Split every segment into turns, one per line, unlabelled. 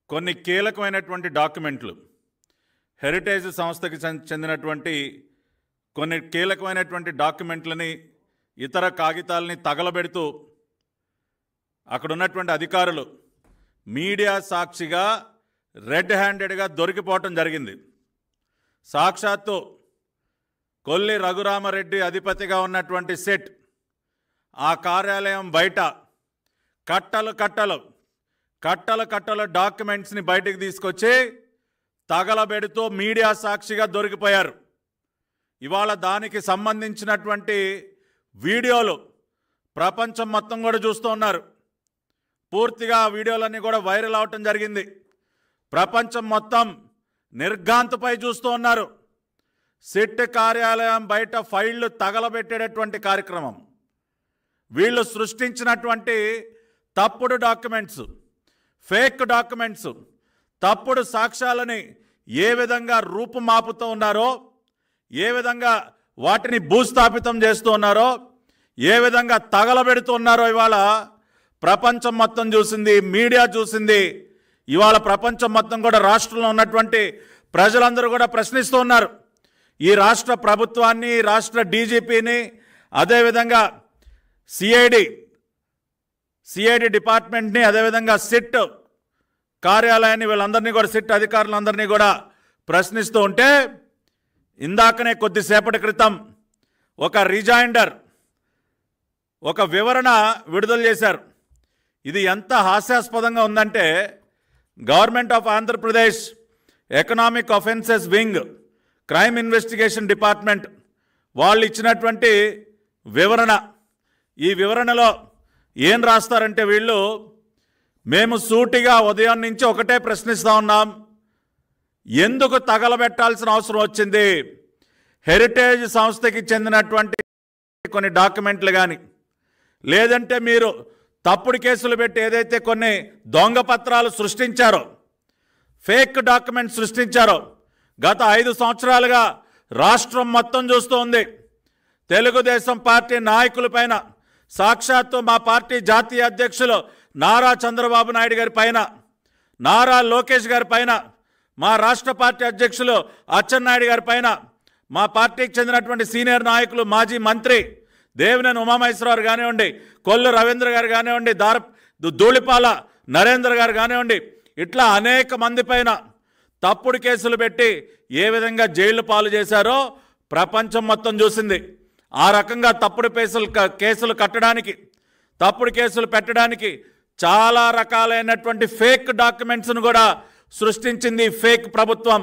కొన్ని కీలకమైనటువంటి డాక్యుమెంట్లు హెరిటేజ్ సంస్థకి చెందినటువంటి కొన్ని కీలకమైనటువంటి డాక్యుమెంట్లని ఇతర కాగితాలని తగలబెడుతూ అక్కడ ఉన్నటువంటి అధికారులు మీడియా సాక్షిగా రెడ్ హ్యాండెడ్గా దొరికిపోవటం జరిగింది. సాక్షాత్తు కొల్లి రఘురామరెడ్డి అధిపతిగా ఉన్నటువంటి సెట్ ఆ కార్యాలయం బయట కట్టలు డాక్యుమెంట్స్ని బయటికి తీసుకొచ్చి తగలబెడుతూ మీడియా సాక్షిగా దొరికిపోయారు. ఇవాళ దానికి సంబంధించినటువంటి వీడియోలు ప్రపంచం మొత్తం కూడా చూస్తూ ఉన్నారు. పూర్తిగా ఆ వీడియోలన్నీ కూడా వైరల్ అవటం జరిగింది. ప్రపంచం మొత్తం నిర్ఘాంతపై చూస్తూ ఉన్నారు. సిట్ కార్యాలయం బయట ఫైళ్లు తగలబెట్టేటటువంటి కార్యక్రమం, వీళ్ళు సృష్టించినటువంటి తప్పుడు డాక్యుమెంట్స్, ఫేక్ డాక్యుమెంట్స్, తప్పుడు సాక్ష్యాలని ఏ విధంగా రూపుమాపుతూ ఉన్నారో, ఏ విధంగా వాటిని భూస్థాపితం చేస్తూ ఉన్నారో, ఏ విధంగా తగలబెడుతున్నారో ఇవాళ ప్రపంచం మొత్తం చూసింది, మీడియా చూసింది. ఇవాళ ప్రపంచం మొత్తం కూడా రాష్ట్రంలో ఉన్నటువంటి ప్రజలందరూ కూడా ప్రశ్నిస్తూ ఉన్నారు. ఈ రాష్ట్ర ప్రభుత్వాన్ని, రాష్ట్ర డీజీపీని, అదేవిధంగా సిఐడి డిపార్ట్మెంట్ని, అదేవిధంగా సిట్ కార్యాలయాన్ని, వీళ్ళందరినీ కూడా సిట్ అధికారులందరినీ కూడా ప్రశ్నిస్తూ ఉంటే, ఇందాకనే కొద్దిసేపటి క్రితం ఒక రిజైండర్, ఒక వివరణ విడుదల చేశారు. ఇది ఎంత హాస్యాస్పదంగా ఉందంటే, government of Andhra Pradesh economic offences wing, crime investigation department వాళ్ళు ఇచ్చినటువంటి వివరణ. ఈ వివరణలో ఏం రాస్తారంటే, వీళ్ళు మేము సూటిగా ఉదయం నుంచి ఒకటే ప్రశ్నిస్తూ ఉన్నాం, ఎందుకు తగలబెట్టాల్సిన అవసరం వచ్చింది? హెరిటేజ్ సంస్థకి చెందినటువంటి కొన్ని డాక్యుమెంట్లు కానీ, లేదంటే మీరు తప్పుడు కేసులు పెట్టి ఏదైతే కొన్ని దొంగ పత్రాలు సృష్టించారో, ఫేక్ డాక్యుమెంట్స్ సృష్టించారో, గత 5 సంవత్సరాలుగా రాష్ట్రం మొత్తం చూస్తూ ఉంది. తెలుగుదేశం పార్టీ నాయకులపైన, సాక్షాత్తు మా పార్టీ జాతీయ అధ్యక్షులు నారా చంద్రబాబు నాయుడు గారి పైన, నారా లోకేష్ గారి పైన, మా రాష్ట్ర పార్టీ అధ్యక్షులు అచ్చెన్నాయుడు గారి పైన, మా పార్టీకి చెందినటువంటి సీనియర్ నాయకులు, మాజీ మంత్రి దేవినేని ఉమామహేశ్వరరావు కానివ్వండి, కొల్లు రవీంద్ర గారు కానివ్వండి, ధూళిపాల నరేంద్ర గారు కానివ్వండి, ఇట్లా అనేక మంది పైన తప్పుడు కేసులు పెట్టి ఏ విధంగా జైలు పాలు చేశారో ప్రపంచం మొత్తం చూసింది. ఆ రకంగా తప్పుడు కేసులు కట్టడానికి, తప్పుడు కేసులు పెట్టడానికి చాలా రకాలైనటువంటి ఫేక్ డాక్యుమెంట్స్ను కూడా సృష్టించింది ఫేక్ ప్రభుత్వం.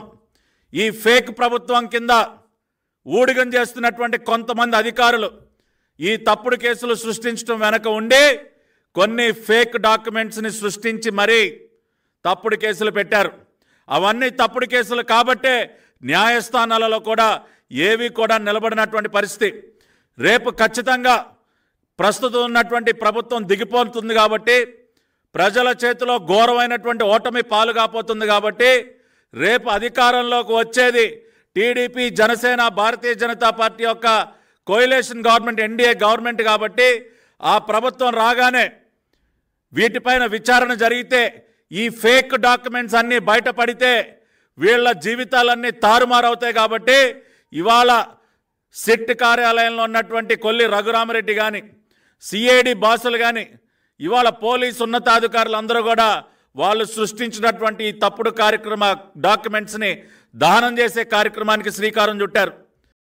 ఈ ఫేక్ ప్రభుత్వం కింద ఊడిగం చేస్తున్నటువంటి కొంతమంది అధికారులు ఈ తప్పుడు కేసులు సృష్టించడం వెనక ఉండి కొన్ని ఫేక్ డాక్యుమెంట్స్ని సృష్టించి మరీ తప్పుడు కేసులు పెట్టారు. అవన్నీ తప్పుడు కేసులు కాబట్టే న్యాయస్థానాలలో కూడా ఏవి కూడా నిలబడినటువంటి పరిస్థితి. రేపు ఖచ్చితంగా ప్రస్తుతం ఉన్నటువంటి ప్రభుత్వం దిగిపోతుంది కాబట్టి, ప్రజల చేతిలో ఘోరమైనటువంటి ఓటమి పాలు కాబోతుంది కాబట్టి, రేపు అధికారంలోకి వచ్చేది టీడీపీ, జనసేన, భారతీయ జనతా పార్టీ యొక్క కోయిలేషన్ గవర్నమెంట్, ఎన్డీఏ గవర్నమెంట్ కాబట్టి, ఆ ప్రభుత్వం రాగానే వీటిపైన విచారణ జరిగితే, ఈ ఫేక్ డాక్యుమెంట్స్ అన్నీ బయటపడితే వీళ్ళ జీవితాలన్నీ తారుమారవుతాయి. కాబట్టి ఇవాళ సిట్ కార్యాలయంలో ఉన్నటువంటి కొల్లి రఘురామరెడ్డి కానీ, సిఐడి బాసులు కానీ, ఇవాళ పోలీసు ఉన్నతాధికారులు అందరూ కూడా వాళ్ళు సృష్టించినటువంటి ఈ తప్పుడు డాక్యుమెంట్స్ని దహనం చేసే కార్యక్రమానికి శ్రీకారం చుట్టారు.